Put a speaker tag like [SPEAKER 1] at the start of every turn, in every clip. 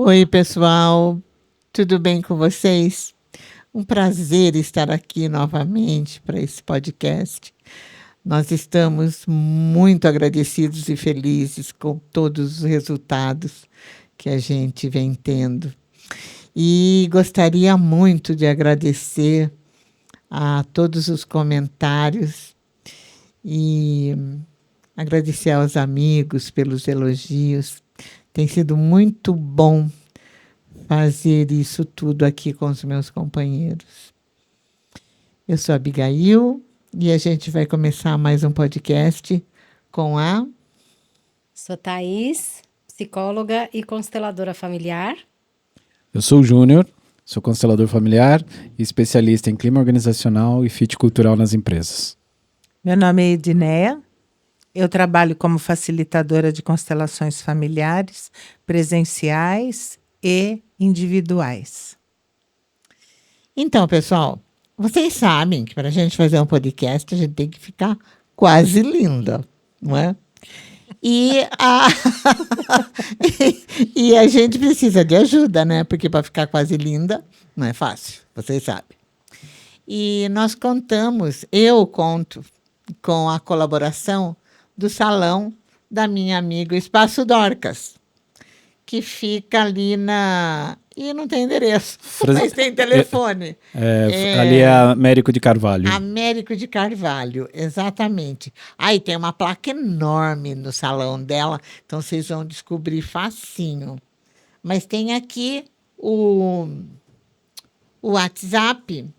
[SPEAKER 1] Oi, pessoal, tudo bem com vocês? Um prazer estar aqui novamente para esse podcast. Nós estamos muito agradecidos e felizes com todos os resultados que a gente vem tendo. E gostaria muito de agradecer a todos os comentários e agradecer aos amigos pelos elogios. Tem sido muito bom fazer isso tudo aqui com os meus companheiros. Eu sou a Abigail e a gente vai começar mais um podcast com a...
[SPEAKER 2] Sou Thaís, psicóloga e consteladora familiar.
[SPEAKER 3] Eu sou o Júnior, sou constelador familiar e especialista em clima organizacional e fit cultural nas empresas.
[SPEAKER 4] Meu nome é Edneia. Eu trabalho como facilitadora de constelações familiares, presenciais e individuais.
[SPEAKER 1] Então, pessoal, vocês sabem que para a gente fazer um podcast, a gente tem que ficar quase linda, não é? E e a gente precisa de ajuda, né? Porque para ficar quase linda não é fácil, vocês sabem. E nós eu conto com a colaboração do salão da minha amiga Espaço Dorcas, que fica ali e não tem endereço, mas tem telefone.
[SPEAKER 3] Ali é Américo de Carvalho.
[SPEAKER 1] Américo de Carvalho, exatamente. Aí tem uma placa enorme no salão dela, então vocês vão descobrir facinho. Mas tem aqui o WhatsApp,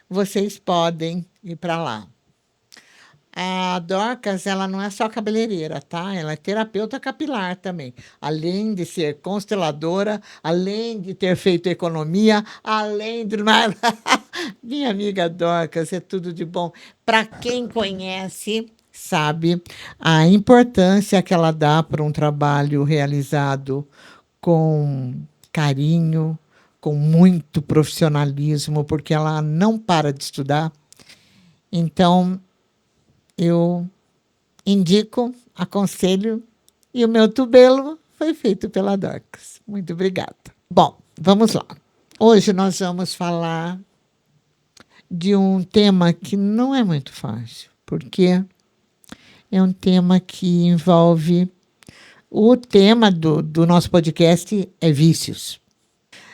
[SPEAKER 1] vocês podem ir para lá. A Dorcas, ela não é só cabeleireira, tá? Ela é terapeuta capilar também. Além de ser consteladora, além de ter feito economia, além de... Minha amiga Dorcas, é tudo de bom. Para quem conhece, sabe a importância que ela dá para um trabalho realizado com carinho, com muito profissionalismo, porque ela não para de estudar. Então, eu indico, aconselho, e o meu tubelo foi feito pela Dorcas. Muito obrigada. Bom, vamos lá. Hoje nós vamos falar de um tema que não é muito fácil, porque é um tema que envolve... O tema do nosso podcast é vícios.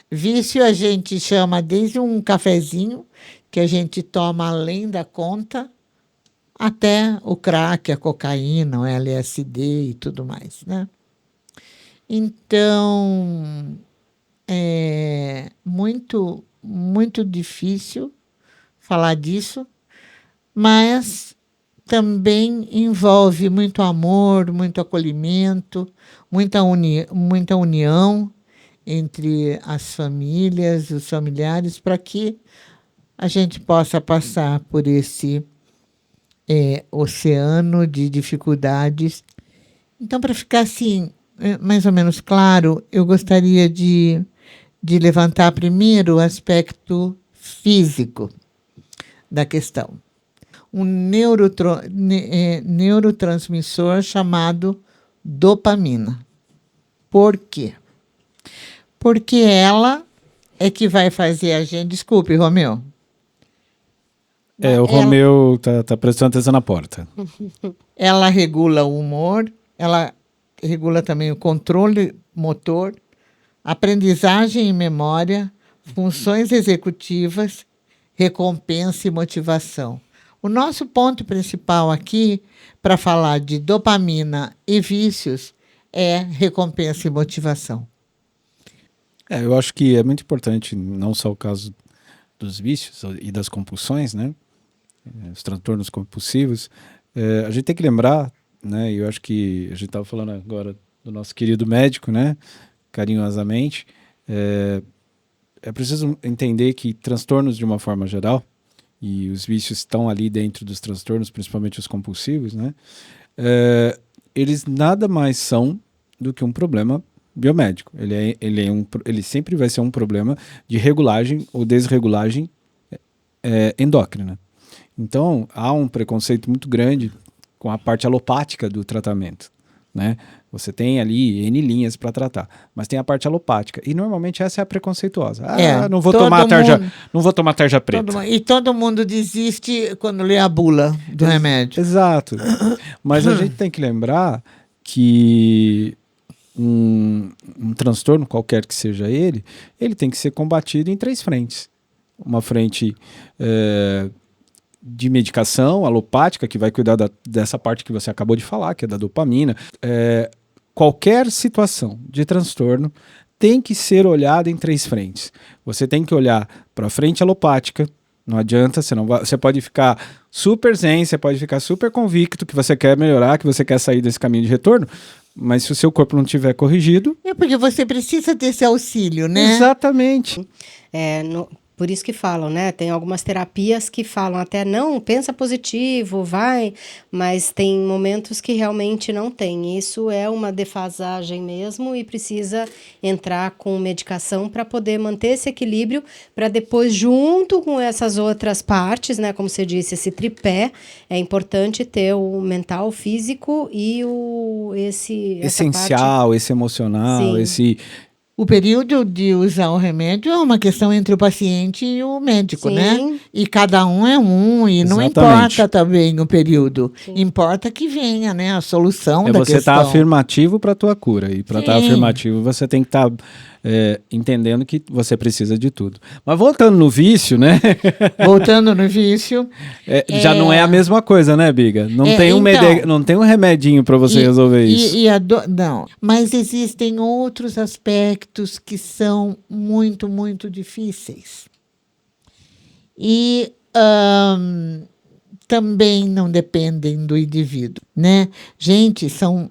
[SPEAKER 1] Vício a gente chama desde um cafezinho que a gente toma além da conta, até o crack, a cocaína, o LSD e tudo mais, né? Então, é muito, muito difícil falar disso, mas também envolve muito amor, muito acolhimento, muita união entre as famílias, os familiares, para que a gente possa passar por esse oceano de dificuldades. Então, para ficar assim, mais ou menos claro, eu gostaria de levantar primeiro o aspecto físico da questão. Um neurotransmissor chamado dopamina. Por quê? Porque ela é que vai fazer a gente... Desculpe, Romeu.
[SPEAKER 3] Romeu tá prestando atenção na porta.
[SPEAKER 1] Ela regula o humor, ela regula também o controle motor, aprendizagem e memória, funções executivas, recompensa e motivação. O nosso ponto principal aqui, para falar de dopamina e vícios, é recompensa e motivação.
[SPEAKER 3] Eu acho que é muito importante, não só o caso dos vícios e das compulsões, né? Os transtornos compulsivos, a gente tem que lembrar, né? Eu acho que a gente estava falando agora do nosso querido médico, né? Carinhosamente, é preciso entender que transtornos de uma forma geral, e os vícios estão ali dentro dos transtornos, principalmente os compulsivos, né? Eles nada mais são do que um problema biomédico. Ele sempre vai ser um problema de regulagem ou desregulagem endócrina. Então, há um preconceito muito grande com a parte alopática do tratamento, né? Você tem ali N linhas para tratar, mas tem a parte alopática. E normalmente essa é a preconceituosa. Não vou tomar não vou tomar tarja preta.
[SPEAKER 1] E todo mundo desiste quando lê a bula do remédio.
[SPEAKER 3] Exato. Mas a gente tem que lembrar que um transtorno, qualquer que seja ele tem que ser combatido em 3 frentes. Uma frente de medicação alopática, que vai cuidar dessa parte que você acabou de falar, que é da dopamina. Qualquer situação de transtorno tem que ser olhada em 3 frentes. Você tem que olhar para a frente alopática, não adianta, você pode ficar super zen, você pode ficar super convicto que você quer melhorar, que você quer sair desse caminho de retorno, mas se o seu corpo não tiver corrigido...
[SPEAKER 1] É porque você precisa desse auxílio, né?
[SPEAKER 3] Exatamente.
[SPEAKER 2] Por isso que falam, né? Tem algumas terapias que falam até, não, pensa positivo, vai, mas tem momentos que realmente não tem. Isso é uma defasagem mesmo e precisa entrar com medicação para poder manter esse equilíbrio, para depois, junto com essas outras partes, né? Como você disse, esse tripé, é importante ter o mental, o físico e
[SPEAKER 3] essencial, esse emocional,
[SPEAKER 2] Sim.
[SPEAKER 1] O período de usar o remédio é uma questão entre o paciente e o médico,
[SPEAKER 2] Sim.
[SPEAKER 1] né? E cada um é um, e não
[SPEAKER 3] Exatamente.
[SPEAKER 1] importa também o período.
[SPEAKER 2] Sim.
[SPEAKER 1] Importa que venha, né? A solução da
[SPEAKER 3] Você
[SPEAKER 1] questão.
[SPEAKER 3] estar afirmativo para a tua cura. E para estar
[SPEAKER 1] Sim.
[SPEAKER 3] afirmativo, você tem que estar entendendo que você precisa de tudo. Mas voltando no vício, né?
[SPEAKER 1] Voltando no vício.
[SPEAKER 3] Já não é a mesma coisa, né, Biga? Não tem um remedinho para você resolver isso.
[SPEAKER 1] Não, mas existem outros aspectos que são muito, muito difíceis. E também não dependem do indivíduo, né? Gente, são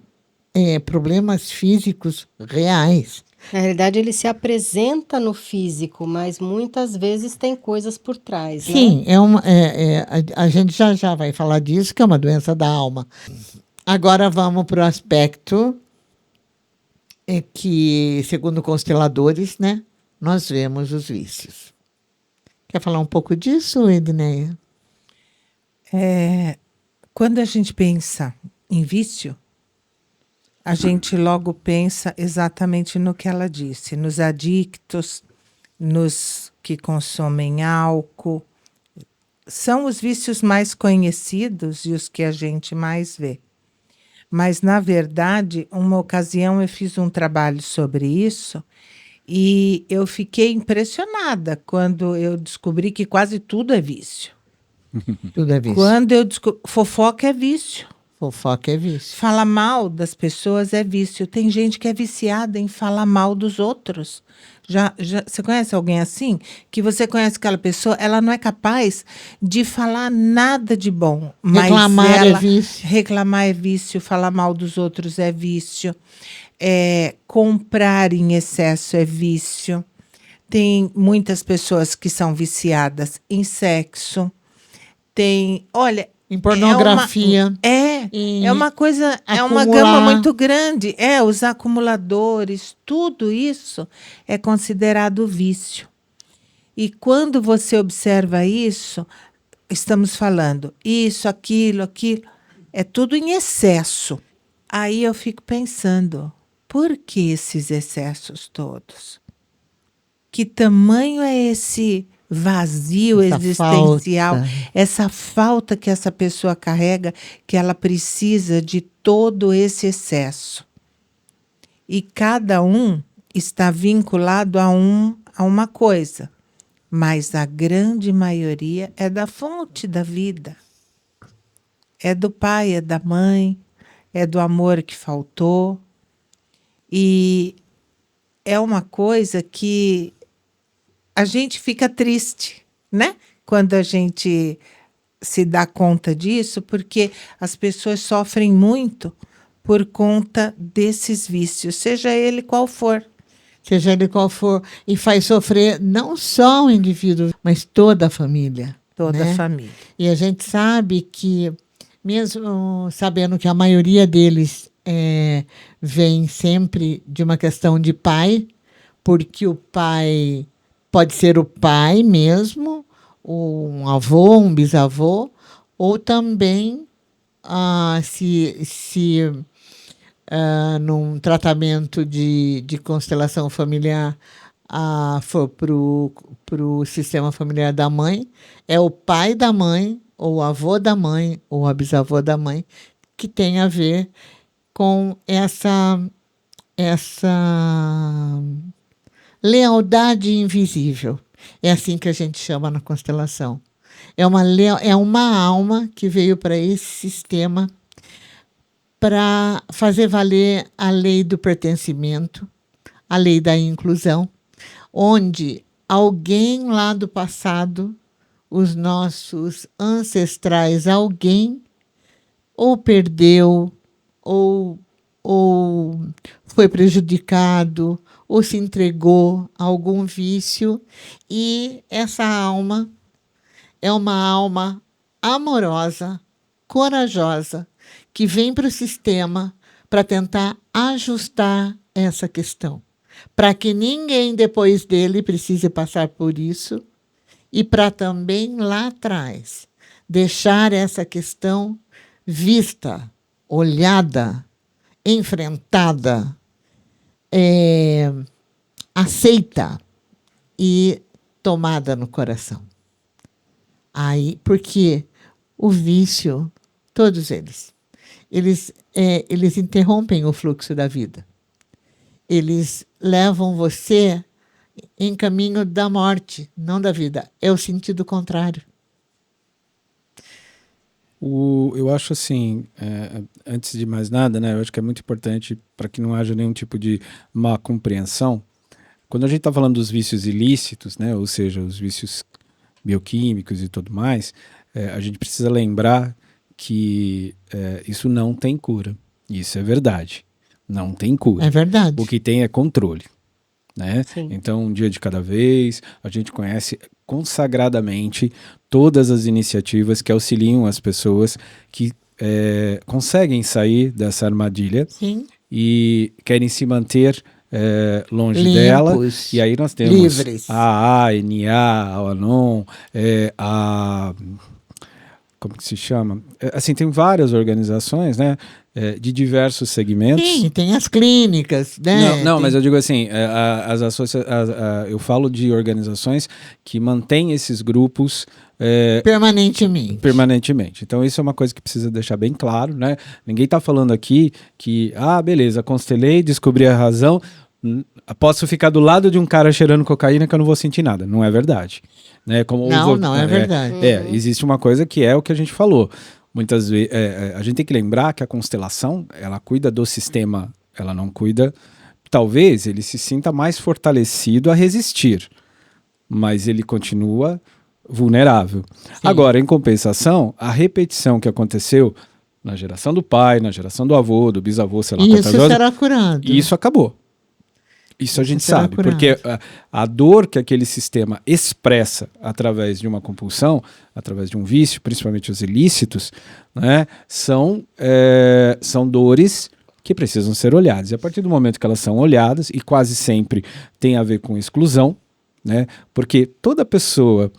[SPEAKER 1] problemas físicos reais.
[SPEAKER 2] Na realidade, ele se apresenta no físico, mas muitas vezes tem coisas por trás, né?
[SPEAKER 1] Sim, a gente já vai falar disso, que é uma doença da alma. Agora vamos para o aspecto que, segundo consteladores, né, nós vemos os vícios. Quer falar um pouco disso, Edneia?
[SPEAKER 4] Quando a gente pensa em vício, a gente logo pensa exatamente no que ela disse, nos adictos, nos que consomem álcool. São os vícios mais conhecidos e os que a gente mais vê. Mas, na verdade, uma ocasião eu fiz um trabalho sobre isso e eu fiquei impressionada quando eu descobri que quase tudo é vício.
[SPEAKER 1] Tudo é vício.
[SPEAKER 4] Quando eu descobri... Fofoca é vício.
[SPEAKER 1] Fofoca é vício.
[SPEAKER 4] Falar mal das pessoas é vício. Tem gente que é viciada em falar mal dos outros. Você conhece alguém assim? Que você conhece aquela pessoa, ela não é capaz de falar nada de bom. Mas
[SPEAKER 1] Reclamar é vício.
[SPEAKER 4] Reclamar é vício, falar mal dos outros é vício. Comprar em excesso é vício. Tem muitas pessoas que são viciadas em sexo. Olha...
[SPEAKER 1] Em pornografia.
[SPEAKER 4] É uma coisa, é uma
[SPEAKER 1] acumular.
[SPEAKER 4] gama muito grande. Os acumuladores, tudo isso é considerado vício. E quando você observa isso, estamos falando isso, aquilo, é tudo em excesso. Aí eu fico pensando, por que esses excessos todos? Que tamanho é esse vazio existencial, essa falta que essa pessoa carrega, que ela precisa de todo esse excesso. E cada um está vinculado a uma coisa, mas a grande maioria é da fonte da vida. É do pai, é da mãe, é do amor que faltou. E é uma coisa que a gente fica triste, né? Quando a gente se dá conta disso, porque as pessoas sofrem muito por conta desses vícios, seja ele qual for.
[SPEAKER 1] Seja ele qual for. E faz sofrer não só o indivíduo, mas toda a família.
[SPEAKER 4] Toda a família.
[SPEAKER 1] E a gente sabe que, mesmo sabendo que a maioria deles vem sempre de uma questão de pai, porque o pai... Pode ser o pai mesmo, um avô, um bisavô, ou também num tratamento de constelação familiar, for para o sistema familiar da mãe, é o pai da mãe, ou o avô da mãe, ou a bisavô da mãe, que tem a ver com essa lealdade invisível. É assim que a gente chama na constelação. É uma alma que veio para esse sistema para fazer valer a lei do pertencimento, a lei da inclusão, onde alguém lá do passado, os nossos ancestrais, alguém ou perdeu, ou foi prejudicado, ou se entregou a algum vício, e essa alma é uma alma amorosa, corajosa, que vem para o sistema para tentar ajustar essa questão, para que ninguém depois dele precise passar por isso, e para também lá atrás deixar essa questão vista, olhada, enfrentada, aceita e tomada no coração. Aí, porque o vício, todos eles interrompem o fluxo da vida. Eles levam você em caminho da morte, não da vida. É o sentido contrário.
[SPEAKER 3] Eu acho assim, antes de mais nada, né, eu acho que é muito importante para que não haja nenhum tipo de má compreensão. Quando a gente está falando dos vícios ilícitos, né, ou seja, os vícios bioquímicos e tudo mais, a gente precisa lembrar que isso não tem cura. Isso é verdade. Não tem cura.
[SPEAKER 1] É verdade.
[SPEAKER 3] O que tem é controle. Né?
[SPEAKER 2] Sim.
[SPEAKER 3] Então, um dia de cada vez, a gente conhece consagradamente todas as iniciativas que auxiliam as pessoas que conseguem sair dessa armadilha
[SPEAKER 1] Sim.
[SPEAKER 3] e querem se manter longe
[SPEAKER 1] Limpos,
[SPEAKER 3] dela. E aí nós temos
[SPEAKER 1] livres.
[SPEAKER 3] a AA, NA, a ANON, como que se chama? Assim, tem várias organizações, né, de diversos segmentos.
[SPEAKER 1] Sim, tem as clínicas, né?
[SPEAKER 3] Não,
[SPEAKER 1] Tem-
[SPEAKER 3] mas eu digo assim, eu falo de organizações que mantêm esses grupos
[SPEAKER 1] permanentemente.
[SPEAKER 3] permanentemente. Então isso é uma coisa que precisa deixar bem claro, né? Ninguém está falando aqui que, beleza, constelei, descobri a razão, posso ficar do lado de um cara cheirando cocaína que eu não vou sentir nada. Não é verdade. Né?
[SPEAKER 1] Não é verdade.
[SPEAKER 3] Existe uma coisa que é o que a gente falou. Muitas vezes, a gente tem que lembrar que a constelação, ela cuida do sistema, ela não cuida. Talvez ele se sinta mais fortalecido a resistir, mas ele continua vulnerável. Agora, em compensação, a repetição que aconteceu na geração do pai, na geração do avô, do bisavô, sei lá,
[SPEAKER 1] Isso
[SPEAKER 3] quantas vezes,
[SPEAKER 1] será curado.
[SPEAKER 3] isso acabou. Isso a gente
[SPEAKER 1] será
[SPEAKER 3] sabe,
[SPEAKER 1] curado.
[SPEAKER 3] porque a dor que aquele sistema expressa através de uma compulsão, através de um vício, principalmente os ilícitos, né, são dores que precisam ser olhadas. E a partir do momento que elas são olhadas, e quase sempre tem a ver com exclusão, né, porque toda pessoa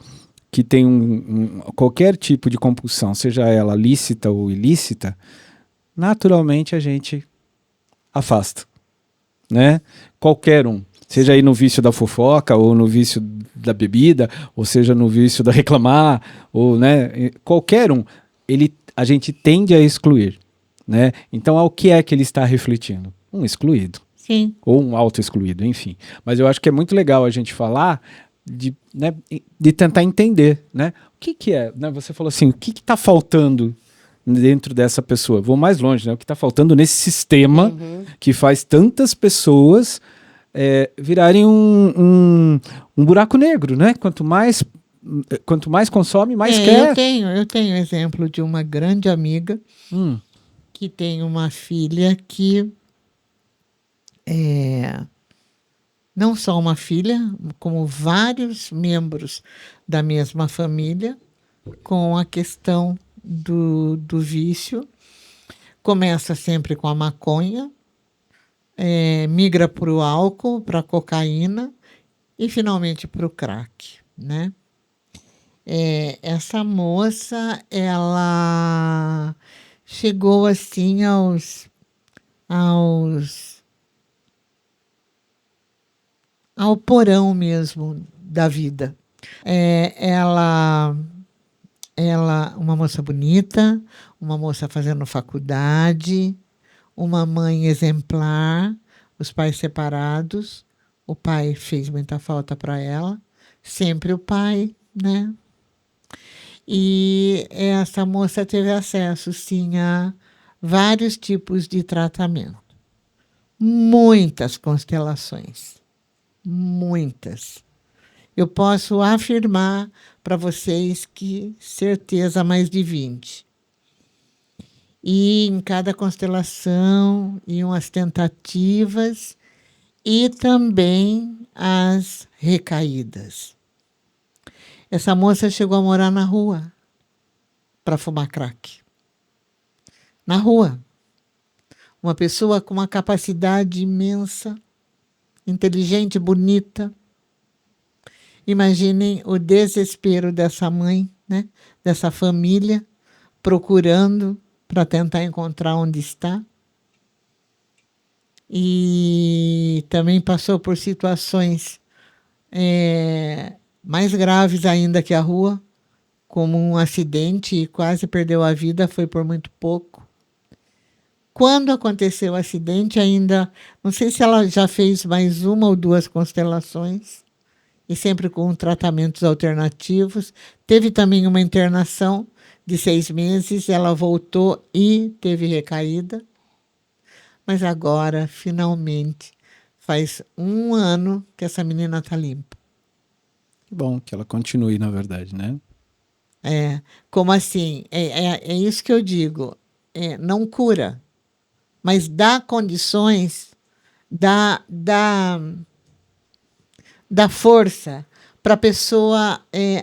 [SPEAKER 3] que tem qualquer tipo de compulsão, seja ela lícita ou ilícita, naturalmente a gente afasta. Né? Qualquer um, seja aí no vício da fofoca, ou no vício da bebida, ou seja no vício da reclamar, ou, né, qualquer um, a gente tende a excluir, né? Então, ao que é que ele está refletindo? Um excluído.
[SPEAKER 1] Sim.
[SPEAKER 3] Ou um auto-excluído, enfim. Mas eu acho que é muito legal a gente falar de tentar entender, né? O que é, né? Você falou assim, o que está faltando dentro dessa pessoa? Vou mais longe, né? O que está faltando nesse sistema que faz tantas pessoas virarem um buraco negro, né? Quanto mais consome, mais quer.
[SPEAKER 1] Eu tenho exemplo de uma grande amiga que tem uma filha que não só uma filha, como vários membros da mesma família com a questão do vício. Começa sempre com a maconha, migra para o álcool, para a cocaína e finalmente para o crack, né? Essa moça, ela chegou assim ao porão mesmo da vida. Ela, uma moça bonita, uma moça fazendo faculdade, uma mãe exemplar, os pais separados, o pai fez muita falta para ela, sempre o pai, né? E essa moça teve acesso, sim, a vários tipos de tratamento. Muitas constelações. Muitas. Eu posso afirmar para vocês que certeza mais de 20. E em cada constelação iam as tentativas e também as recaídas. Essa moça chegou a morar na rua para fumar crack. Na rua. Uma pessoa com uma capacidade imensa, inteligente, bonita. Imaginem o desespero dessa mãe, né? Dessa família, procurando para tentar encontrar onde está. E também passou por situações mais graves ainda que a rua, como um acidente e quase perdeu a vida, foi por muito pouco. Quando aconteceu o acidente, ainda, não sei se ela já fez mais uma ou duas constelações, e sempre com tratamentos alternativos. Teve também uma internação de 6 meses, ela voltou e teve recaída. Mas agora, finalmente, faz 1 ano que essa menina está limpa.
[SPEAKER 3] Bom, que ela continue, na verdade, né?
[SPEAKER 1] Como assim? É isso que eu digo. Não cura, mas dá condições, dá força para a pessoa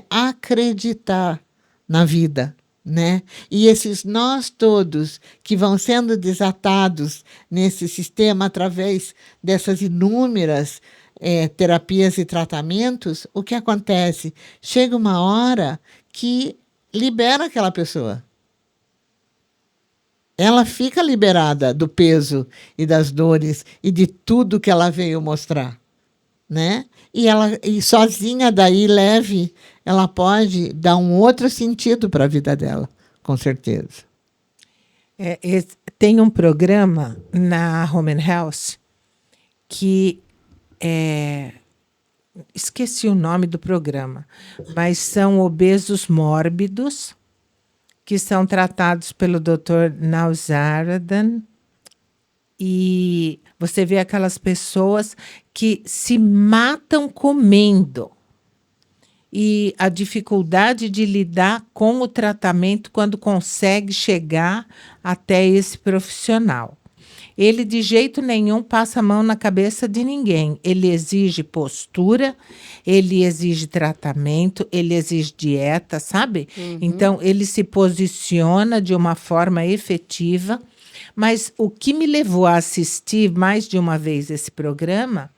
[SPEAKER 1] acreditar na vida, né? E esses nós todos que vão sendo desatados nesse sistema através dessas inúmeras terapias e tratamentos, o que acontece? Chega uma hora que libera aquela pessoa. Ela fica liberada do peso e das dores e de tudo que ela veio mostrar, né? E sozinha daí, leve, ela pode dar um outro sentido para a vida dela, com certeza.
[SPEAKER 4] Tem um programa na Home and Health que esqueci o nome do programa, mas são obesos mórbidos que são tratados pelo Dr. Nausaradan. E você vê aquelas pessoas que se matam comendo. E a dificuldade de lidar com o tratamento quando consegue chegar até esse profissional. Ele, de jeito nenhum, passa a mão na cabeça de ninguém. Ele exige postura, ele exige tratamento, ele exige dieta, sabe? Então, ele se posiciona de uma forma efetiva. Mas o que me levou a assistir mais de uma vez esse programa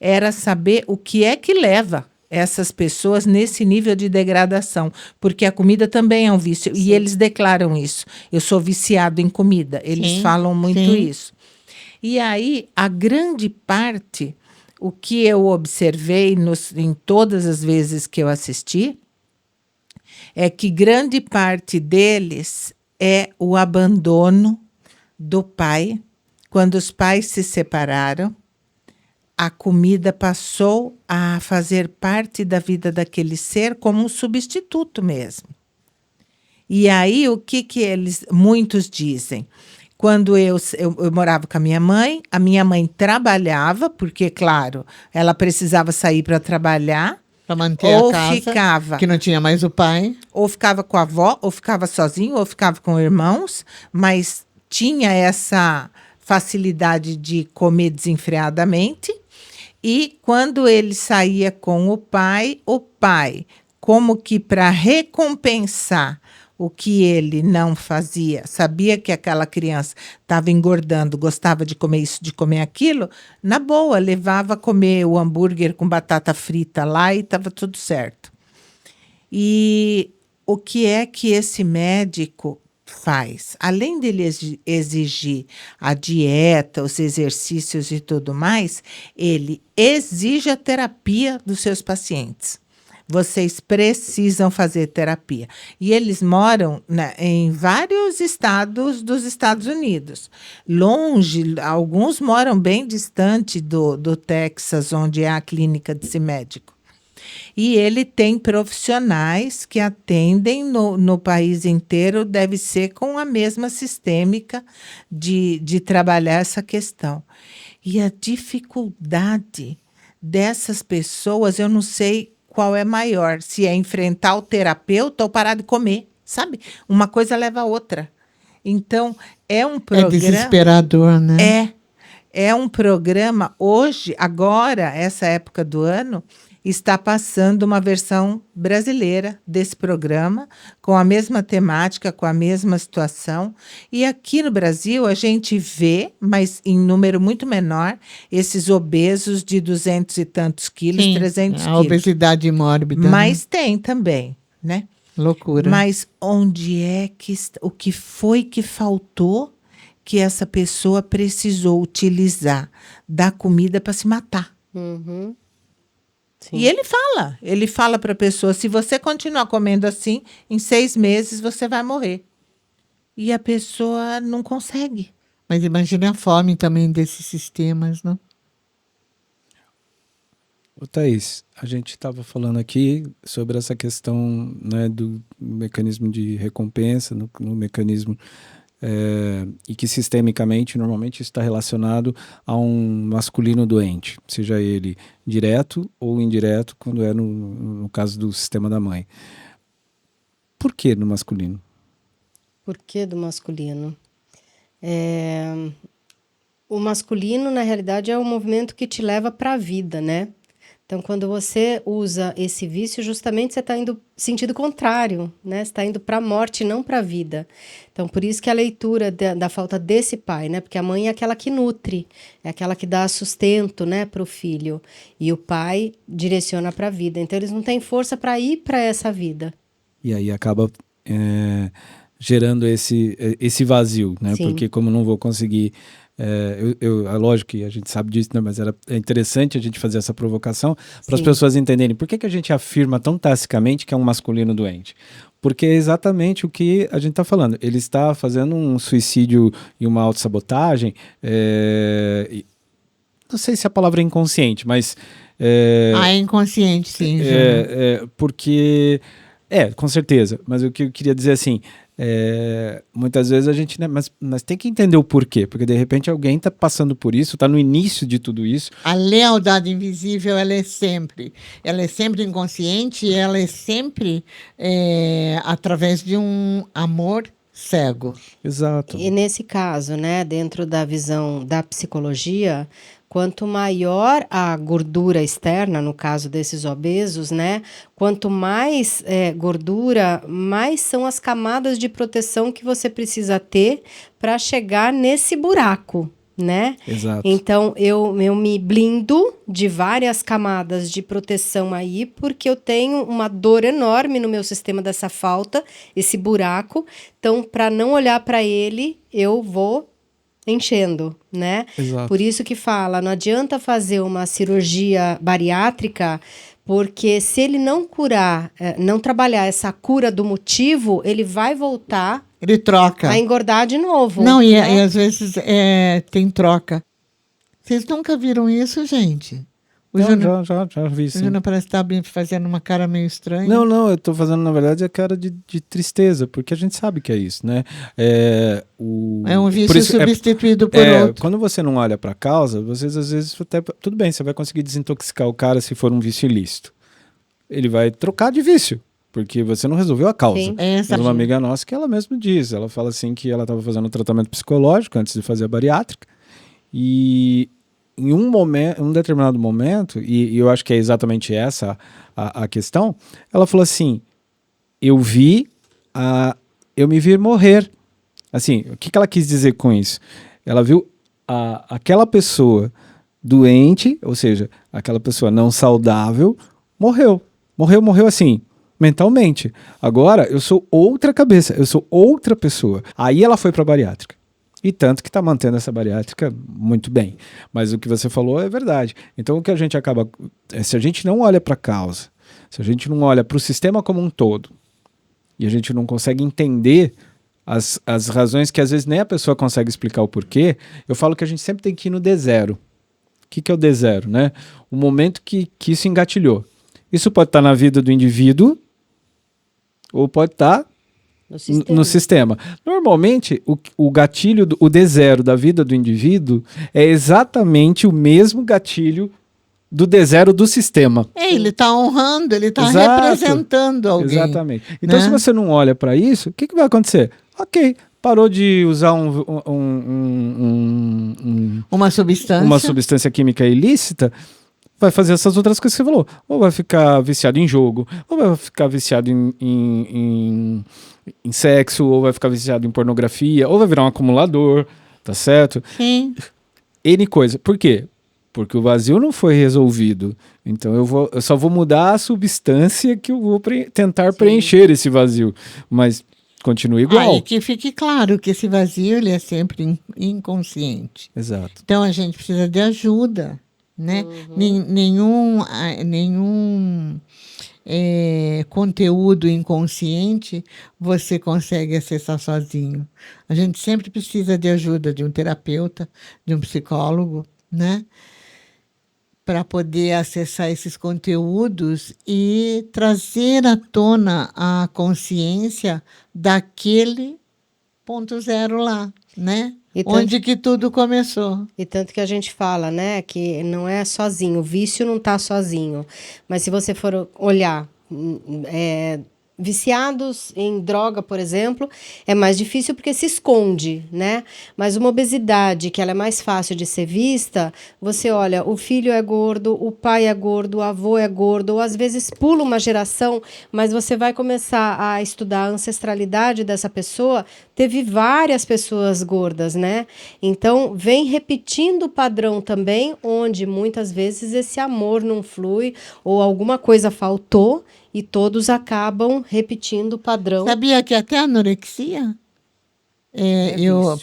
[SPEAKER 4] era saber o que é que leva essas pessoas nesse nível de degradação, porque a comida também é um vício. Sim. E eles declaram isso. Eu sou viciado em comida. Eles falam muito isso. E aí, a grande parte, o que eu observei em todas as vezes que eu assisti, é que grande parte deles é o abandono do pai. Quando os pais se separaram, a comida passou a fazer parte da vida daquele ser como um substituto mesmo. E aí, o que muitos dizem? Quando eu morava com a minha mãe trabalhava, porque, claro, ela precisava sair para trabalhar.
[SPEAKER 1] Para manter a casa, que não tinha mais o pai.
[SPEAKER 4] Ou ficava com a avó, ou ficava sozinho, ou ficava com irmãos, mas tinha essa facilidade de comer desenfreadamente. E quando ele saía com o pai, como que para recompensar o que ele não fazia, sabia que aquela criança estava engordando, gostava de comer isso, de comer aquilo, na boa, levava a comer o hambúrguer com batata frita lá e estava tudo certo. E o que é que esse médico faz? Além dele exigir a dieta, os exercícios e tudo mais, ele exige a terapia dos seus pacientes. Vocês precisam fazer terapia. E eles moram, né, em vários estados dos Estados Unidos. Longe, alguns moram bem distante do Texas, onde é a clínica desse médico. E ele tem profissionais que atendem no país inteiro, deve ser com a mesma sistêmica de trabalhar essa questão. E a dificuldade dessas pessoas, eu não sei qual é maior, se é enfrentar o terapeuta ou parar de comer, sabe? Uma coisa leva a outra. Então, é um
[SPEAKER 1] É
[SPEAKER 4] programa...
[SPEAKER 1] desesperador, né?
[SPEAKER 4] É um programa, hoje, agora, essa época do ano, está passando uma versão brasileira desse programa, com a mesma temática, com a mesma situação. E aqui no Brasil, a gente vê, mas em número muito menor, esses obesos de 200 e tantos quilos,
[SPEAKER 1] Sim,
[SPEAKER 4] 300
[SPEAKER 1] a
[SPEAKER 4] quilos.
[SPEAKER 1] obesidade mórbida.
[SPEAKER 4] Mas tem também, né?
[SPEAKER 1] Loucura.
[SPEAKER 4] Mas onde é que o que foi que faltou que essa pessoa precisou utilizar da comida para se matar?
[SPEAKER 2] Uhum. Sim.
[SPEAKER 4] E ele fala para a pessoa, se você continuar comendo assim, em 6 meses você vai morrer. E a pessoa não consegue.
[SPEAKER 1] Mas imagine a fome também desses sistemas, não?
[SPEAKER 3] Ô, Thaís, a gente estava falando aqui sobre essa questão, né, do mecanismo de recompensa, no mecanismo e que sistemicamente normalmente está relacionado a um masculino doente, seja ele direto ou indireto, quando é no caso do sistema da mãe. Por que no masculino?
[SPEAKER 2] Por que do masculino? O masculino, na realidade, é o movimento que te leva para a vida, né? Então, quando você usa esse vício, justamente você está indo sentido contrário, né? Você está indo para a morte, não para a vida. Então, por isso que a leitura da falta desse pai, né? Porque a mãe é aquela que nutre, é aquela que dá sustento, né, para o filho. E o pai direciona para a vida. Então, eles não têm força para ir para essa vida.
[SPEAKER 3] E aí acaba gerando esse vazio, né?
[SPEAKER 2] Sim.
[SPEAKER 3] Porque como não vou conseguir... é lógico que a gente sabe disso, né? Mas é interessante a gente fazer essa provocação para as
[SPEAKER 2] Sim.
[SPEAKER 3] pessoas entenderem por que a gente afirma tão tacitamente que é um masculino doente. Porque é exatamente o que a gente está falando. Ele está fazendo um suicídio e uma autossabotagem. Não sei se a palavra é inconsciente, mas...
[SPEAKER 1] É inconsciente, sim.
[SPEAKER 3] porque... com certeza. Mas o que eu queria dizer assim... muitas vezes a gente, né, mas tem que entender o porquê, porque de repente alguém está passando por isso, está no início de tudo isso.
[SPEAKER 1] A lealdade invisível, ela é sempre inconsciente e ela é sempre através de um amor cego.
[SPEAKER 3] Exato.
[SPEAKER 2] E nesse caso, né, dentro da visão da psicologia, quanto maior a gordura externa, no caso desses obesos, né, quanto mais gordura, mais são as camadas de proteção que você precisa ter para chegar nesse buraco, né?
[SPEAKER 3] Exato.
[SPEAKER 2] Então, eu me blindo de várias camadas de proteção aí, porque eu tenho uma dor enorme no meu sistema dessa falta, esse buraco. Então, para não olhar para ele, eu vou enchendo, né?
[SPEAKER 3] Exato.
[SPEAKER 2] Por isso que fala, não adianta fazer uma cirurgia bariátrica, porque se ele não curar, não trabalhar essa cura do motivo, ele vai voltar
[SPEAKER 1] Ele troca.
[SPEAKER 2] a engordar de novo.
[SPEAKER 1] Não, e
[SPEAKER 2] né?
[SPEAKER 1] às vezes tem troca. Vocês nunca viram isso, gente? O Júnior
[SPEAKER 3] Já vi, sim.
[SPEAKER 1] parece estar fazendo uma cara meio estranha.
[SPEAKER 3] Não, eu tô fazendo, na verdade, a cara de tristeza, porque a gente sabe que é isso, né?
[SPEAKER 1] É um vício
[SPEAKER 3] por isso-
[SPEAKER 1] substituído por outro.
[SPEAKER 3] Quando você não olha pra causa, vocês às vezes até... Tudo bem, você vai conseguir desintoxicar o cara se for um vício ilícito. Ele vai trocar de vício, porque você não resolveu a causa.
[SPEAKER 2] Sim.
[SPEAKER 1] Essa
[SPEAKER 3] Tem uma amiga nossa que ela mesma diz, ela fala assim que ela estava fazendo um tratamento psicológico antes de fazer a bariátrica, e em um determinado momento, e eu acho que é exatamente essa a questão, ela falou assim, eu me vi morrer. Assim, o que ela quis dizer com isso? Ela viu aquela pessoa doente, ou seja, aquela pessoa não saudável, morreu assim, mentalmente. Agora, eu sou outra cabeça, eu sou outra pessoa. Aí ela foi para bariátrica. E tanto que está mantendo essa bariátrica muito bem. Mas o que você falou é verdade. Então, o que a gente acaba... Se a gente não olha para a causa, se a gente não olha para o sistema como um todo, e a gente não consegue entender as razões que às vezes nem a pessoa consegue explicar o porquê, eu falo que a gente sempre tem que ir no D0. O que é o D0, né? O momento que isso engatilhou. Isso pode estar na vida do indivíduo ou pode estar no sistema. Normalmente, o gatilho, o D0 da vida do indivíduo é exatamente o mesmo gatilho do D0 do sistema.
[SPEAKER 1] Ele está honrando, ele está
[SPEAKER 3] Exato.
[SPEAKER 1] representando alguém.
[SPEAKER 3] Exatamente. Então,
[SPEAKER 1] né?
[SPEAKER 3] se você não olha para isso, o que vai acontecer? Ok, parou de usar
[SPEAKER 1] Uma substância.
[SPEAKER 3] uma substância química ilícita, vai fazer essas outras coisas que você falou. Ou vai ficar viciado em jogo, ou vai ficar viciado em sexo, ou vai ficar viciado em pornografia, ou vai virar um acumulador, tá certo?
[SPEAKER 1] Sim.
[SPEAKER 3] N coisa. Por quê? Porque o vazio não foi resolvido. Então eu só vou mudar a substância que eu vou tentar preencher esse vazio. Mas continua igual.
[SPEAKER 1] Aí que fique claro que esse vazio ele é sempre inconsciente.
[SPEAKER 3] Exato.
[SPEAKER 1] Então a gente precisa de ajuda, né? Nenhum conteúdo inconsciente você consegue acessar sozinho. A gente sempre precisa de ajuda de um terapeuta, de um psicólogo, né? Para poder acessar esses conteúdos e trazer à tona a consciência daquele ponto zero lá, né? Onde que tudo começou.
[SPEAKER 2] E tanto que a gente fala, né, que não é sozinho, o vício não está sozinho. Mas se você for olhar, viciados em droga, por exemplo, é mais difícil porque se esconde, né? Mas uma obesidade, que ela é mais fácil de ser vista, você olha, o filho é gordo, o pai é gordo, o avô é gordo, ou às vezes pula uma geração, mas você vai começar a estudar a ancestralidade dessa pessoa, teve várias pessoas gordas, né? Então, vem repetindo o padrão também, onde muitas vezes esse amor não flui, ou alguma coisa faltou, e todos acabam repetindo o padrão.
[SPEAKER 1] Sabia que até a anorexia?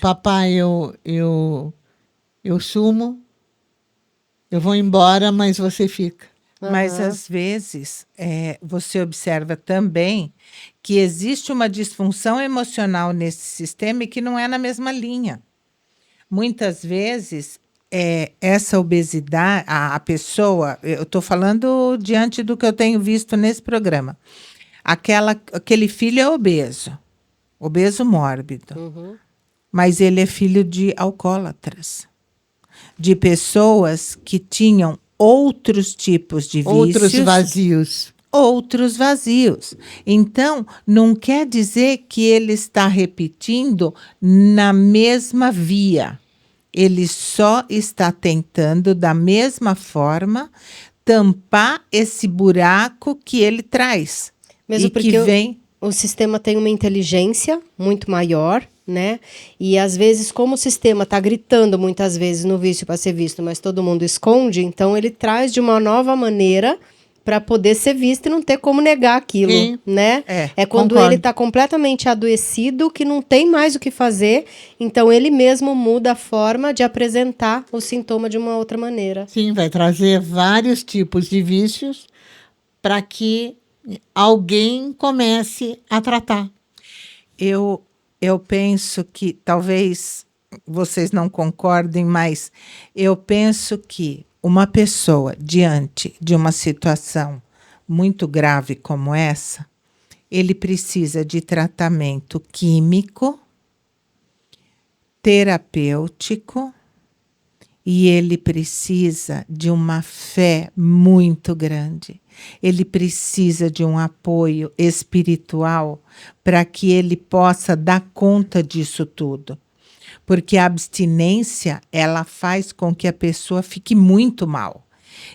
[SPEAKER 1] Papai, eu sumo, eu vou embora, mas você fica.
[SPEAKER 4] Mas, às vezes, você observa também que existe uma disfunção emocional nesse sistema e que não é na mesma linha. Muitas vezes, essa obesidade, a pessoa, eu estou falando diante do que eu tenho visto nesse programa, aquele filho é obeso mórbido, mas ele é filho de alcoólatras, de pessoas que tinham outros tipos de vícios. Outros vazios. Então, não quer dizer que ele está repetindo na mesma via. Ele só está tentando, da mesma forma, tampar esse buraco que ele traz.
[SPEAKER 2] Mesmo
[SPEAKER 4] e
[SPEAKER 2] porque
[SPEAKER 4] que vem...
[SPEAKER 2] o sistema tem uma inteligência muito maior, né? E às vezes, como o sistema está gritando muitas vezes no vício para ser visto, mas todo mundo esconde, então ele traz de uma nova maneira para poder ser visto e não ter como negar aquilo,
[SPEAKER 1] Sim.
[SPEAKER 2] né? É quando
[SPEAKER 1] concordo.
[SPEAKER 2] ele está completamente adoecido, que não tem mais o que fazer, então ele mesmo muda a forma de apresentar o sintoma de uma outra maneira.
[SPEAKER 1] Sim, vai trazer vários tipos de vícios para que alguém comece a tratar.
[SPEAKER 4] Eu penso que, talvez vocês não concordem, mas eu penso que uma pessoa diante de uma situação muito grave como essa, ele precisa de tratamento químico, terapêutico, e ele precisa de uma fé muito grande. Ele precisa de um apoio espiritual para que ele possa dar conta disso tudo. Porque a abstinência, ela faz com que a pessoa fique muito mal.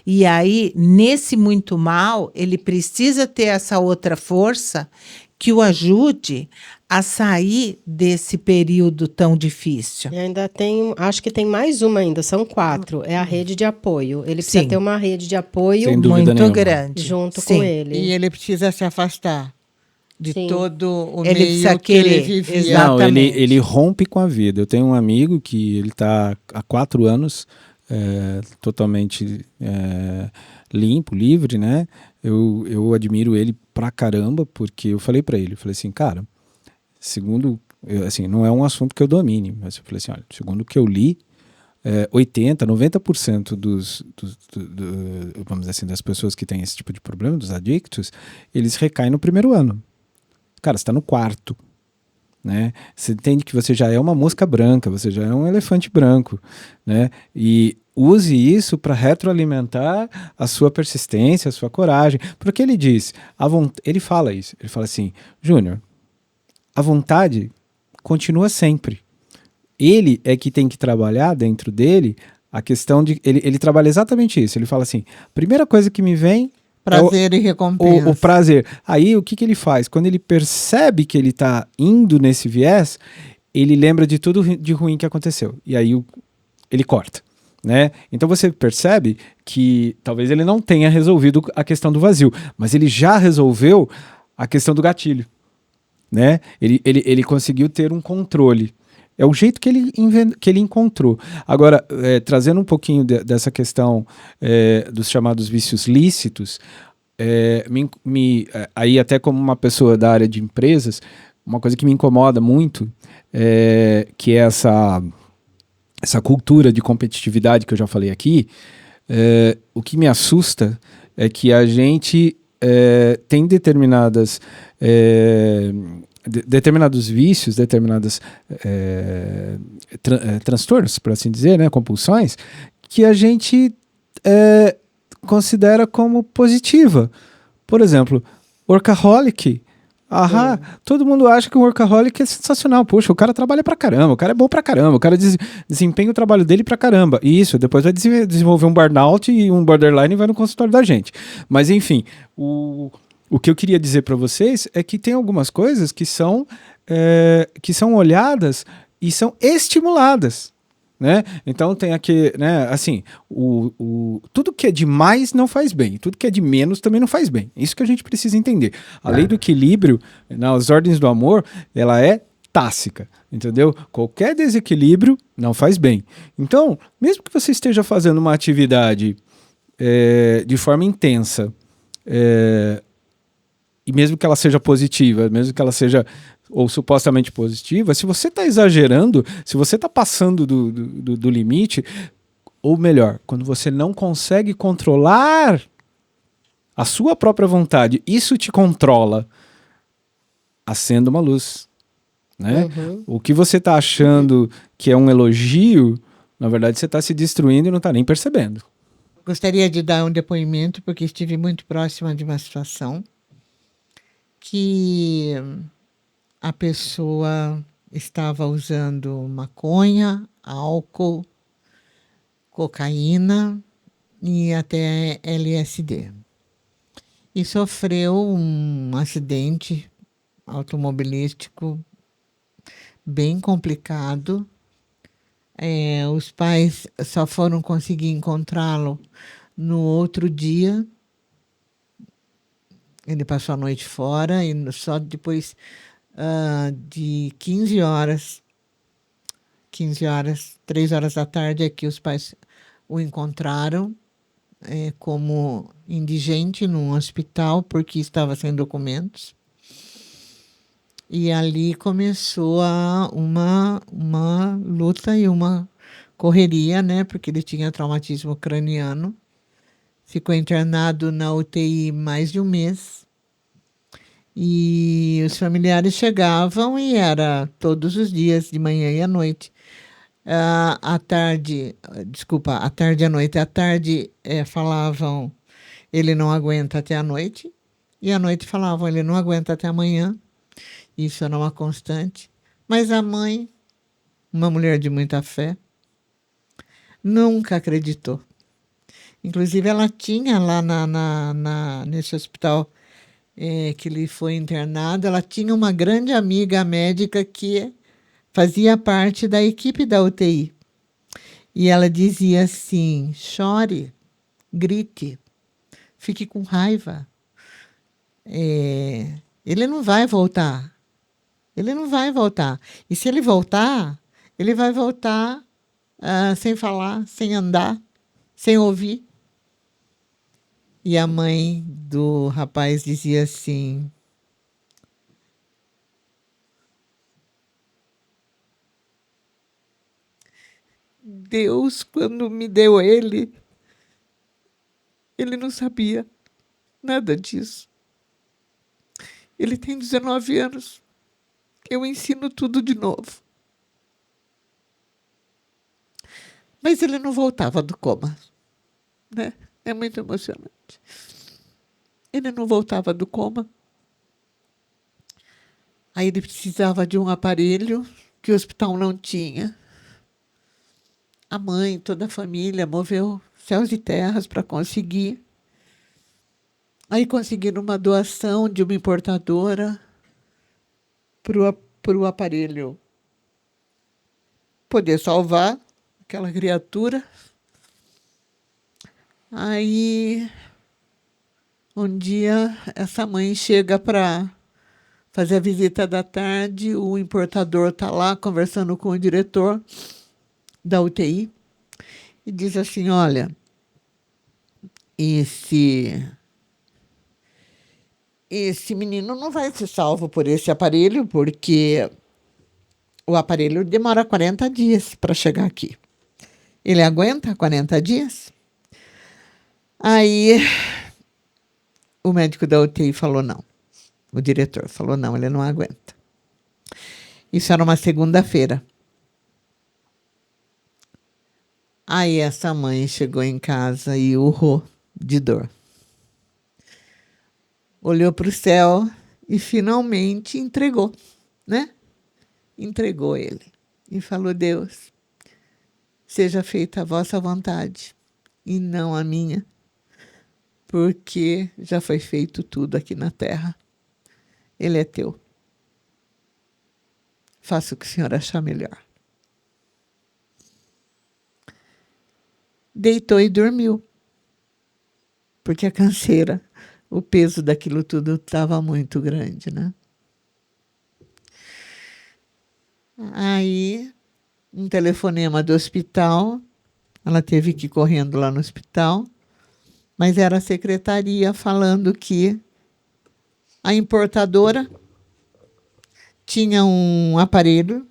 [SPEAKER 4] E aí, nesse muito mal, ele precisa ter essa outra força que o ajude a sair desse período tão difícil.
[SPEAKER 2] E ainda tem, acho que tem mais uma ainda, são 4. É a rede de apoio. Ele precisa
[SPEAKER 4] Sim.
[SPEAKER 2] ter uma rede de apoio
[SPEAKER 3] Sem dúvida
[SPEAKER 4] Muito
[SPEAKER 3] nenhuma.
[SPEAKER 4] grande.
[SPEAKER 2] junto
[SPEAKER 4] Sim.
[SPEAKER 2] com ele.
[SPEAKER 1] E ele precisa se afastar de
[SPEAKER 2] Sim.
[SPEAKER 1] todo o
[SPEAKER 4] Ele precisa
[SPEAKER 1] meio que ele
[SPEAKER 4] querer,
[SPEAKER 1] vivia.
[SPEAKER 4] exato.
[SPEAKER 3] Não,
[SPEAKER 4] Exatamente.
[SPEAKER 3] ele rompe com a vida. Eu tenho um amigo que ele está há 4 anos totalmente limpo, livre, né? Eu admiro ele pra caramba, porque eu falei pra ele, eu falei assim, cara, segundo, assim, não é um assunto que eu domine, mas eu falei assim, olha, segundo o que eu li, 80, 90% vamos dizer assim, das pessoas que têm esse tipo de problema, dos adictos, eles recaem no primeiro ano. Cara, você está no 4º, né? Você entende que você já é uma mosca branca, você já é um elefante branco, né? E use isso para retroalimentar a sua persistência, a sua coragem. Porque ele diz, ele fala isso, ele fala assim, Júnior, a vontade continua sempre. Ele é que tem que trabalhar dentro dele a questão de... Ele trabalha exatamente isso. Ele fala assim, primeira coisa que me vem
[SPEAKER 1] Prazer e recompensa.
[SPEAKER 3] o prazer. Aí o que ele faz? Quando ele percebe que ele está indo nesse viés, ele lembra de tudo de ruim que aconteceu. E aí ele corta. Né? Então você percebe que talvez ele não tenha resolvido a questão do vazio, mas ele já resolveu a questão do gatilho. Né? Ele conseguiu ter um controle. É o jeito que ele encontrou. Agora, trazendo um pouquinho dessa questão dos chamados vícios lícitos, aí até como uma pessoa da área de empresas, uma coisa que me incomoda muito, que é essa cultura de competitividade que eu já falei aqui, o que me assusta é que a gente tem determinados vícios, determinados transtornos, por assim dizer, né, compulsões, que a gente considera como positiva. Por exemplo, workaholic. Todo mundo acha que o workaholic é sensacional. Poxa, o cara trabalha pra caramba, o cara é bom pra caramba, o cara desempenha o trabalho dele pra caramba. E isso, depois vai desenvolver um burnout e um borderline e vai no consultório da gente. Mas enfim, o que eu queria dizer pra vocês é que tem algumas coisas que são olhadas e são estimuladas. Né? Então tem aqui, né, assim, tudo que é demais não faz bem, tudo que é de menos também não faz bem. Isso que a gente precisa entender. A lei do equilíbrio, nas ordens do amor, ela é tácita, entendeu? Qualquer desequilíbrio não faz bem. Então, mesmo que você esteja fazendo uma atividade de forma intensa, e mesmo que ela seja positiva, mesmo que ela seja ou supostamente positiva, se você está exagerando, se você está passando do limite, ou melhor, quando você não consegue controlar a sua própria vontade, isso te controla, acenda uma luz. Né?
[SPEAKER 2] Uhum.
[SPEAKER 3] O que você está achando que é um elogio, na verdade você está se destruindo e não está nem percebendo.
[SPEAKER 1] Gostaria de dar um depoimento, porque estive muito próxima de uma situação que a pessoa estava usando maconha, álcool, cocaína e até LSD. E sofreu um acidente automobilístico bem complicado. Os pais só foram conseguir encontrá-lo no outro dia. Ele passou a noite fora e só depois de 15 horas, 3 horas da tarde, é que os pais o encontraram como indigente num hospital, porque estava sem documentos. E ali começou uma luta e uma correria, né? Porque ele tinha traumatismo craniano. Ficou internado na UTI mais de um mês. E os familiares chegavam e era todos os dias, de manhã e à noite. À tarde e à noite. À tarde falavam, ele não aguenta até a noite. E à noite falavam, ele não aguenta até amanhã. Isso era uma constante. Mas a mãe, uma mulher de muita fé, nunca acreditou. Inclusive, ela tinha lá nesse hospital que ele foi internado, ela tinha uma grande amiga médica que fazia parte da equipe da UTI. E ela dizia assim: chore, grite, fique com raiva. Ele não vai voltar. Ele não vai voltar. E se ele voltar, ele vai voltar sem falar, sem andar, sem ouvir. E a mãe do rapaz dizia assim: Deus, quando me deu ele não sabia nada disso. Ele tem 19 anos. Eu ensino tudo de novo. Mas ele não voltava do coma, né? É muito emocionante. Ele não voltava do coma. Aí ele precisava de um aparelho que o hospital não tinha. A mãe, toda a família, moveu céus e terras para conseguir. Aí conseguiram uma doação de uma importadora para o aparelho poder salvar aquela criatura. Aí, um dia, essa mãe chega para fazer a visita da tarde, o importador está lá conversando com o diretor da UTI e diz assim: olha, esse menino não vai ser salvo por esse aparelho, porque o aparelho demora 40 dias para chegar aqui. Ele aguenta 40 dias? Aí o médico da UTI falou não. O diretor falou não, ele não aguenta. Isso era uma segunda-feira. Aí essa mãe chegou em casa e urrou de dor. Olhou para o céu e finalmente entregou, né? Entregou ele e falou: Deus, seja feita a vossa vontade e não a minha, porque já foi feito tudo aqui na terra. Ele é teu. Faça o que o Senhor achar melhor. Deitou e dormiu, porque a canseira, o peso daquilo tudo estava muito grande, né? Aí, um telefonema do hospital, ela teve que ir correndo lá no hospital, mas era a secretaria falando que a importadora tinha um aparelho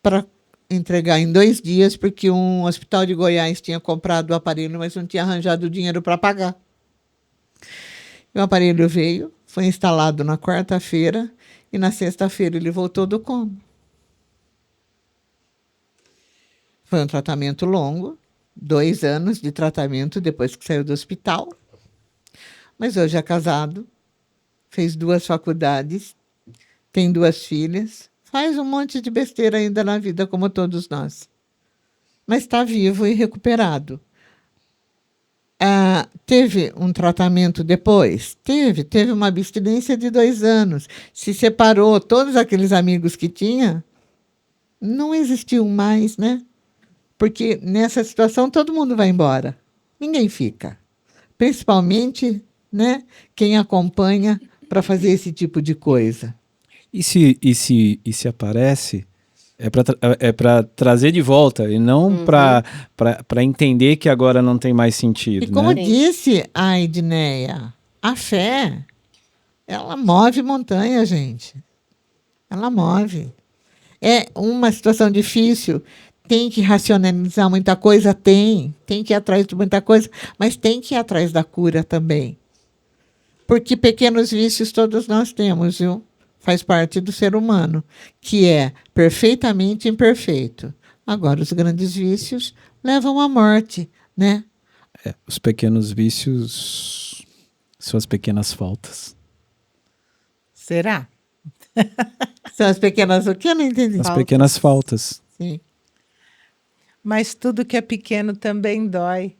[SPEAKER 1] para entregar em 2 dias, porque um hospital de Goiás tinha comprado o aparelho, mas não tinha arranjado dinheiro para pagar. O aparelho veio, foi instalado na quarta-feira e na sexta-feira ele voltou do coma. Foi um tratamento longo, 2 anos de tratamento depois que saiu do hospital. Mas hoje é casado, fez 2 faculdades, tem 2 filhas, faz um monte de besteira ainda na vida, como todos nós. Mas está vivo e recuperado. Teve um tratamento depois? Teve uma abstinência de 2 anos. Se separou, todos aqueles amigos que tinha, não existiam mais, né? Porque nessa situação todo mundo vai embora. Ninguém fica. Principalmente, né, quem acompanha para fazer esse tipo de coisa.
[SPEAKER 3] E se aparece, é para trazer de volta e não para entender que agora não tem mais sentido.
[SPEAKER 1] E como
[SPEAKER 3] né?
[SPEAKER 1] disse a Edneia, a fé, ela move montanha, gente. Ela move. É uma situação difícil, tem que racionalizar muita coisa, tem que ir atrás de muita coisa, mas tem que ir atrás da cura também. Porque pequenos vícios todos nós temos, viu? Faz parte do ser humano, que é perfeitamente imperfeito. Agora, os grandes vícios levam à morte, né?
[SPEAKER 3] Os pequenos vícios são as pequenas faltas.
[SPEAKER 4] Será?
[SPEAKER 1] São as pequenas... O que eu não entendi?
[SPEAKER 3] As pequenas faltas.
[SPEAKER 1] Sim.
[SPEAKER 4] Mas tudo que é pequeno também dói.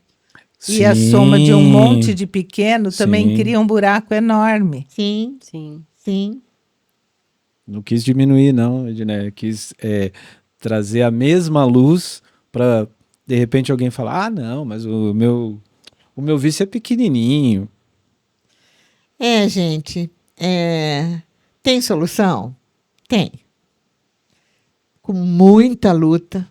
[SPEAKER 4] E a
[SPEAKER 3] Sim.
[SPEAKER 4] soma de um monte de pequeno também
[SPEAKER 3] Sim.
[SPEAKER 4] cria um buraco enorme.
[SPEAKER 1] Sim,
[SPEAKER 2] Sim.
[SPEAKER 1] sim.
[SPEAKER 3] Não quis diminuir, não, Edneia. Quis trazer a mesma luz para, de repente, alguém falar, não, mas o meu vício é pequenininho.
[SPEAKER 1] Gente, tem solução? Tem. Com muita luta,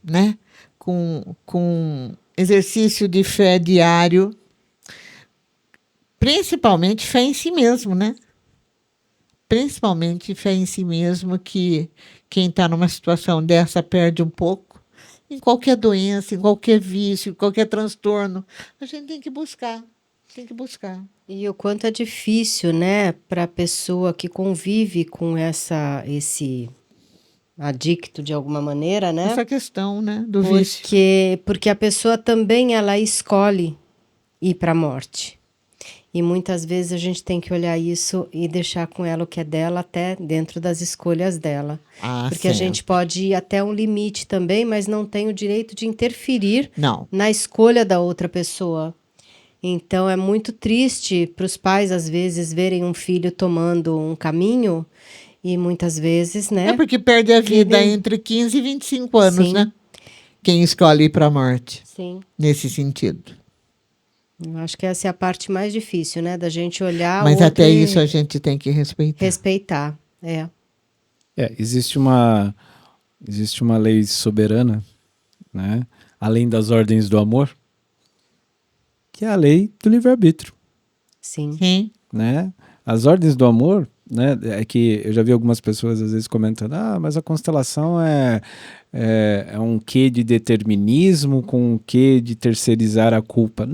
[SPEAKER 1] né? Com exercício de fé diário, principalmente fé em si mesmo, né? Principalmente fé em si mesmo, que quem está numa situação dessa perde um pouco. Em qualquer doença, em qualquer vício, em qualquer transtorno, a gente tem que buscar. Tem que buscar.
[SPEAKER 2] E o quanto é difícil, né, para a pessoa que convive com esse adicto de alguma maneira, né?
[SPEAKER 1] Essa questão, né, do vício.
[SPEAKER 2] Porque a pessoa também ela escolhe ir para a morte. E muitas vezes a gente tem que olhar isso e deixar com ela o que é dela até dentro das escolhas dela. Porque a gente pode ir até um limite também, mas não tem o direito de interferir
[SPEAKER 1] Não.
[SPEAKER 2] na escolha da outra pessoa. Então é muito triste para os pais, às vezes, verem um filho tomando um caminho e muitas vezes, né?
[SPEAKER 1] É porque perde a vida
[SPEAKER 2] Querer-
[SPEAKER 1] entre 15 e 25 anos,
[SPEAKER 2] Sim.
[SPEAKER 1] né? Quem escolhe ir para a morte,
[SPEAKER 2] Sim.
[SPEAKER 1] nesse sentido.
[SPEAKER 2] Eu acho que essa é a parte mais difícil, né? Da gente olhar
[SPEAKER 1] Mas
[SPEAKER 2] o outro
[SPEAKER 1] até
[SPEAKER 2] e
[SPEAKER 1] isso a gente tem que respeitar.
[SPEAKER 2] respeitar.
[SPEAKER 3] Existe uma lei soberana, né? Além das ordens do amor, que é a lei do livre-arbítrio,
[SPEAKER 2] Sim.
[SPEAKER 1] Sim.
[SPEAKER 3] né? As ordens do amor, né? É que eu já vi algumas pessoas às vezes comentando, mas a constelação é um quê de determinismo com um quê de terceirizar a culpa.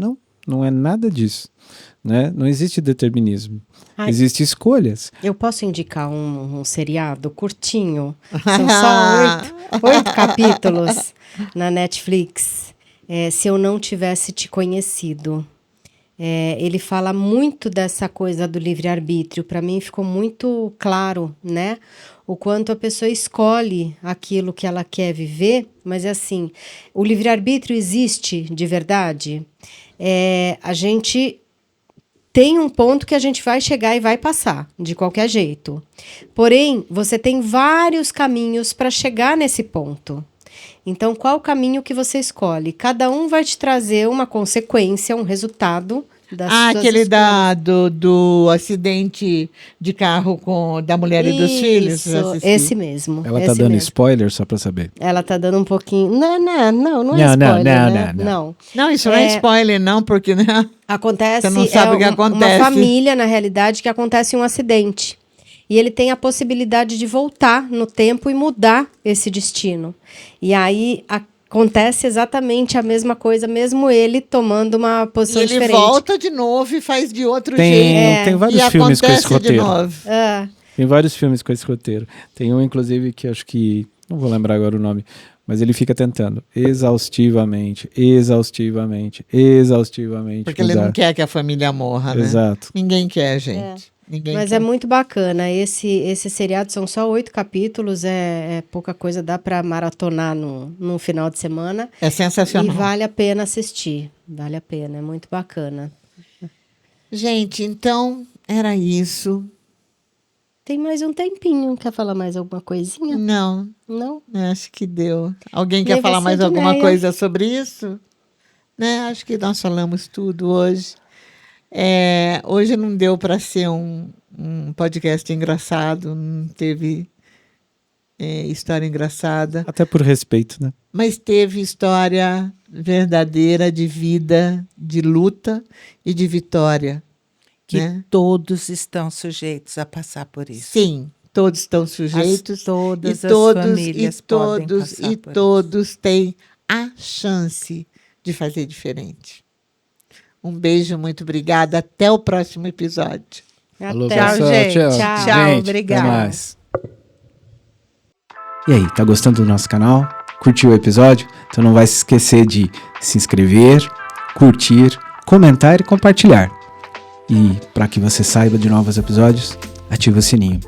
[SPEAKER 3] Não é nada disso, né? Não existe determinismo.
[SPEAKER 2] Ai.
[SPEAKER 3] Existem escolhas.
[SPEAKER 2] Eu posso indicar um seriado curtinho? São só 8 capítulos na Netflix. Se eu não tivesse te conhecido. Ele fala muito dessa coisa do livre-arbítrio. Para mim ficou muito claro, né? O quanto a pessoa escolhe aquilo que ela quer viver, mas é assim, o livre-arbítrio existe de verdade. A gente tem um ponto que a gente vai chegar e vai passar, de qualquer jeito. Porém, você tem vários caminhos para chegar nesse ponto. Então, qual o caminho que você escolhe? Cada um vai te trazer uma consequência, um resultado das suas
[SPEAKER 1] Aquele
[SPEAKER 2] escolhas.
[SPEAKER 1] do acidente de carro da mulher e dos filhos. já
[SPEAKER 2] Isso,
[SPEAKER 1] assisti.
[SPEAKER 2] esse mesmo.
[SPEAKER 3] Ela tá
[SPEAKER 2] esse
[SPEAKER 3] dando
[SPEAKER 2] mesmo.
[SPEAKER 3] spoiler só para saber.
[SPEAKER 2] Ela tá dando um pouquinho... Não é
[SPEAKER 3] Não,
[SPEAKER 2] spoiler, né?
[SPEAKER 3] não.
[SPEAKER 1] Não, isso não é spoiler, não, porque né?
[SPEAKER 2] Acontece,
[SPEAKER 1] Você não sabe o que acontece.
[SPEAKER 2] uma família, na realidade, que acontece um acidente. E ele tem a possibilidade de voltar no tempo e mudar esse destino. E aí acontece exatamente a mesma coisa, mesmo ele tomando uma
[SPEAKER 1] E
[SPEAKER 2] posição
[SPEAKER 1] ele
[SPEAKER 2] diferente.
[SPEAKER 1] volta de novo e faz de outro jeito.
[SPEAKER 3] Tem
[SPEAKER 1] E
[SPEAKER 3] vários filmes com esse
[SPEAKER 1] acontece de
[SPEAKER 3] roteiro.
[SPEAKER 1] novo.
[SPEAKER 3] Tem vários filmes com esse roteiro. Tem um, inclusive, que acho que... Não vou lembrar agora o nome. Mas ele fica tentando exaustivamente
[SPEAKER 1] Porque ele não quer que a família morra, né?
[SPEAKER 3] Exato.
[SPEAKER 1] Ninguém quer, gente. Ninguém
[SPEAKER 2] Mas
[SPEAKER 1] quer.
[SPEAKER 2] é muito bacana. Esse seriado são só 8 capítulos, é pouca coisa, dá para maratonar no final de semana.
[SPEAKER 1] É
[SPEAKER 2] E
[SPEAKER 1] sensacional.
[SPEAKER 2] vale a pena assistir. Vale a pena, é muito bacana.
[SPEAKER 1] Gente, então, era isso.
[SPEAKER 2] Tem mais um tempinho. Quer falar mais alguma coisinha?
[SPEAKER 1] Não,
[SPEAKER 2] Não?
[SPEAKER 1] acho que deu. Alguém quer
[SPEAKER 2] Nem
[SPEAKER 1] falar
[SPEAKER 2] você,
[SPEAKER 1] mais alguma
[SPEAKER 2] Edneia.
[SPEAKER 1] coisa sobre isso? Né? Acho que nós falamos tudo hoje. Hoje não deu para ser um podcast engraçado, não teve história engraçada,
[SPEAKER 3] Até por respeito, né?
[SPEAKER 1] mas teve história verdadeira de vida, de luta e de vitória.
[SPEAKER 4] Que
[SPEAKER 1] né?
[SPEAKER 4] todos estão sujeitos a passar por isso.
[SPEAKER 1] Sim, todos estão sujeitos.
[SPEAKER 4] Todas
[SPEAKER 1] e
[SPEAKER 4] as
[SPEAKER 1] todos,
[SPEAKER 4] famílias
[SPEAKER 1] e
[SPEAKER 4] podem
[SPEAKER 1] todos,
[SPEAKER 4] passar
[SPEAKER 1] e
[SPEAKER 4] por
[SPEAKER 1] todos têm a chance de fazer diferente. Um beijo, muito obrigada. Até o próximo episódio.
[SPEAKER 3] Falou,
[SPEAKER 2] Até.
[SPEAKER 3] pessoal.
[SPEAKER 4] gente.
[SPEAKER 3] Tchau.
[SPEAKER 2] Tchau.
[SPEAKER 4] Tchau,
[SPEAKER 3] Gente,
[SPEAKER 4] obrigada.
[SPEAKER 3] até mais. E aí, tá gostando do nosso canal? Curtiu o episódio? Então não vai se esquecer de se inscrever, curtir, comentar e compartilhar. E para que você saiba de novos episódios, ative o sininho.